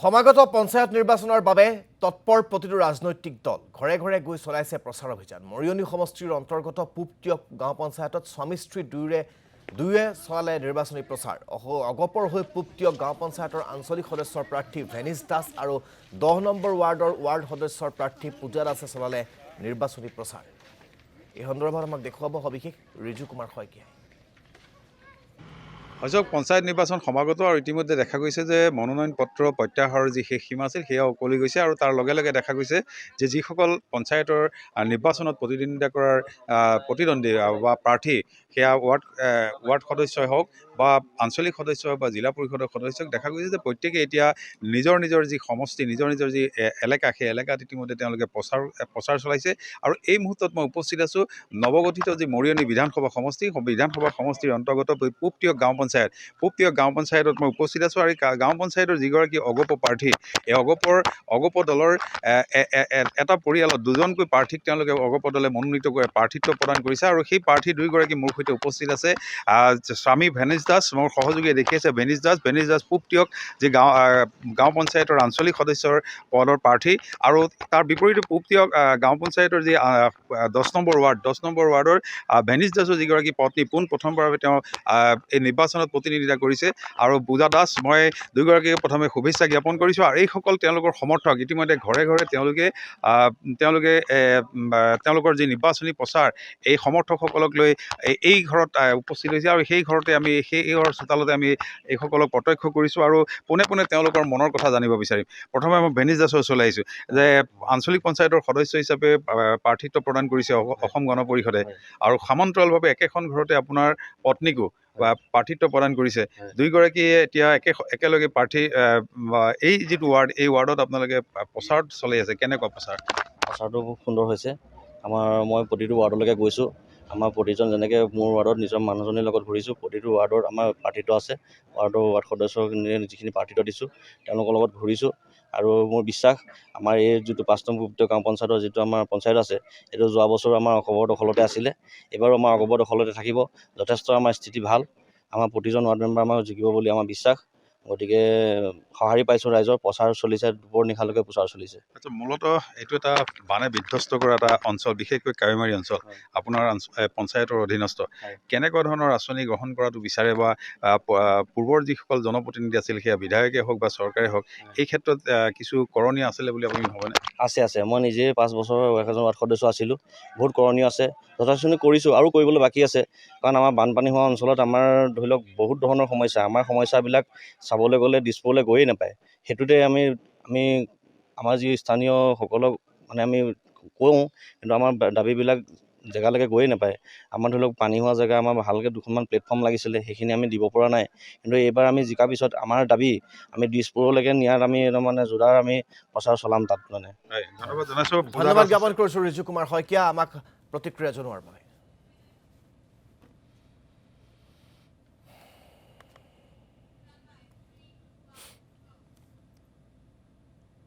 সমাগত পঞ্চায়ত নিৰ্বাচনৰ বাবে তৎপৰ প্ৰতিটো ৰাজনৈতিক দল ঘৰে ঘৰে গৈ চলাইছে প্ৰচাৰ অভিযান। মৰিয়নি সমষ্টিৰ অন্তৰ্গত পূবটিয়ক গাঁও পঞ্চায়তত স্বামী স্ত্ৰী দুয়ে চলালে নিৰ্বাচনী প্ৰচাৰ। অগপৰ হৈ পূবটিয়ক গাঁও পঞ্চায়তৰ আঞ্চলিক সদস্যৰ প্ৰাৰ্থী ভেনিছ দাস আৰু 10 নম্বৰ ৱাৰ্ডৰ ৱাৰ্ড সদস্যৰ প্ৰাৰ্থী পূজা দাসে চলালে নিৰ্বাচনী প্ৰচাৰ। এই সন্দৰ্ভত আমাক দেখুৱাব সবিশেষ ৰিজু কুমাৰ শইকীয়াই। অযোগ পঞ্চায়ত নিৰ্বাচন সমাগত আৰু ইতিমধ্যে দেখা গৈছে যে মনোনয়ন পত্ৰ প্ৰত্যাহাৰৰ যি শেষ সীমা আছিল সেয়া উকলি গৈছে আৰু তাৰ লগে লগে দেখা গৈছে যে যিসকল পঞ্চায়তৰ নিৰ্বাচনত প্ৰতিদ্বন্দ্বিতা কৰাৰ প্ৰতিদ্বন্দ্বী বা প্ৰাৰ্থী সেয়া ৱাৰ্ড সদস্যই হওক বা আঞ্চলিক সদস্য হওক বা জিলা পৰিষদৰ সদস্যক দেখা গৈছে যে প্ৰত্যেকে এতিয়া নিজৰ নিজৰ যি সমষ্টি নিজৰ যি এলেকা সেই এলেকাত ইতিমধ্যে তেওঁলোকে প্ৰচাৰ চলাইছে। আৰু এই মুহূৰ্তত মই উপস্থিত আছোঁ নৱগঠিত যি মৰিয়নি বিধানসভা সমষ্টিৰ অন্তৰ্গত পূবটিয়ক গাঁও পঞ্চায়তত মই উপস্থিত আছোঁ। আৰু গাঁও পঞ্চায়তৰ যিগৰাকী অগপ প্ৰাৰ্থী এই অগপ দলৰ এটা পৰিয়ালত দুজনকৈ প্ৰাৰ্থীক তেওঁলোকে অগপ দলে মনোনীত কৰি প্ৰাৰ্থিত্ব প্ৰদান কৰিছে। আৰু সেই প্ৰাৰ্থী দুয়োগৰাকী মোৰ সৈতে উপস্থিত আছে। স্বামী ভেনিছ দাস মোৰ সহযোগীয়ে দেখি আছে ভেনিছ দাস পূবটিয়ক যি গাঁও পঞ্চায়তৰ আঞ্চলিক সদস্যৰ পদৰ প্ৰাৰ্থী। আৰু তাৰ বিপৰীতে পূবটিয়ক গাঁও পঞ্চায়তৰ যি 10 নম্বৰ ৱাৰ্ডৰ ভেনিছ দাসৰ যিগৰাকী পত্নী প্ৰথমবাৰৰ বাবে তেওঁ এই নিৰ্বাচনত প্ৰতিনিধিত্ব কৰিছে। আৰু পূজা দাস মই দুয়োগৰাকীকে প্ৰথমে শুভেচ্ছা জ্ঞাপন কৰিছোঁ। আৰু এইসকল তেওঁলোকৰ সমৰ্থক ইতিমধ্যে ঘৰে ঘৰে তেওঁলোকে তেওঁলোকৰ যি নিৰ্বাচনী প্ৰচাৰ এই সমৰ্থকসকলক লৈ এই ঘৰত উপস্থিত হৈছে। আৰু সেই ঘৰতে সেই ঘৰৰ চোতালতে আমি এইসকলক প্ৰত্যক্ষ কৰিছোঁ আৰু পোনে পোনে তেওঁলোকৰ মনৰ কথা জানিব বিচাৰিম। প্ৰথমে মই ভেনিছ দাসৰ ওচৰলৈ আহিছোঁ যে আঞ্চলিক পঞ্চায়তৰ সদস্য হিচাপে প্ৰাৰ্থিত্ব প্ৰদান কৰিছে অসম গণ পৰিষদে আৰু সমান্তৰালভাৱে একেখন ঘৰতে আপোনাৰ পত্নীকো বা প্ৰাৰ্থিত্ব প্ৰদান কৰিছে। দুয়োগৰাকীয়ে এতিয়া একেলগে প্ৰাৰ্থী এই যিটো ৱাৰ্ড এই ৱাৰ্ডত আপোনালোকে প্ৰচাৰত চলি আছে, কেনেকুৱা প্ৰচাৰটো খুব সুন্দৰ হৈছে। মই প্ৰতিটো ৱাৰ্ডলৈকে গৈছোঁ। আমাৰ প্ৰতিজন যেনেকৈ মোৰ ৱাৰ্ডত নিজৰ মানুহজনীৰ লগত ঘূৰিছোঁ, প্ৰতিটো ৱাৰ্ডত আমাৰ প্ৰাৰ্থিত্ব আছে। ৱাৰ্ড সদস্যক যিখিনি প্ৰাৰ্থিত্ব দিছোঁ তেওঁলোকৰ লগত ঘূৰিছোঁ। আৰু মোৰ বিশ্বাস আমাৰ এই যিটো 5 নং পূবটিয়ক গাঁও পঞ্চায়তৰ যিটো আমাৰ পঞ্চায়ত আছে এইটো যোৱা বছৰ আমাৰ অগপৰ দখলতে আছিলে, এইবাৰো আমাৰ অগপৰ দখলতে থাকিব। যথেষ্ট আমাৰ স্থিতি ভাল, আমাৰ প্ৰতিজন ৱাৰ্ড মেম্বাৰ আমাৰ জিকিব বুলি আমাৰ বিশ্বাস। গতিকে সঁহাৰি পাইছোঁ ৰাইজৰ, প্ৰচাৰ চলিছে, দুপৰ নিশালৈকে প্ৰচাৰ চলিছে। মূলতঃ এইটো এটা বানে বিধ্বস্ত কৰা এটা অঞ্চল, বিশেষকৈ কাৱৈমাৰী অঞ্চল আপোনাৰ পঞ্চায়তৰ অধীনস্থ। কেনেকুৱা ধৰণৰ আঁচনি গ্ৰহণ কৰাটো বিচাৰে বা পূৰ্বৰ যিসকল জনপ্ৰতিনিধি আছিল সেয়া বিধায়কে হওক বা চৰকাৰে হওক এই ক্ষেত্ৰত কিছু কৰণীয় আছিলে বুলি আপুনি ভাবেনে? আছে মই নিজে 5 বছৰ এজন ৱাৰ্ড সদস্য আছিলোঁ। বহুত কৰণীয় আছে, যথেষ্টখিনি কৰিছোঁ আৰু কৰিবলৈ বাকী আছে। কাৰণ আমাৰ বানপানী হোৱা অঞ্চলত আমাৰ ধৰি লওক বহুত ধৰণৰ সমস্যা, আমাৰ সমস্যাবিলাক চাবলৈ গ'লে দিছপুৰলৈ গৈয়ে নাপায়। সেইটোতে আমি আমাৰ যি স্থানীয়সকলক আমি কওঁ, কিন্তু আমাৰ দাবীবিলাক জেগালৈকে গৈয়ে নাপায়। আমাৰ ধৰি লওক পানী হোৱা জেগা আমাৰ ভালকৈ 2খনমান প্লেটফৰ্ম লাগিছিলে, সেইখিনি আমি দিব পৰা নাই। কিন্তু এইবাৰ আমি জিকাৰ পিছত আমাৰ দাবী আমি দিছপুৰলৈকে নিয়াত আমি যোৰাৰ আমি প্ৰচাৰ চলাম তাত ধন্যবাদ জ্ঞাপন কৰিছোঁ ৰিজু কুমাৰ শইকীয়া আমাক প্ৰতিক্ৰিয়া জনোৱাৰ বাবে।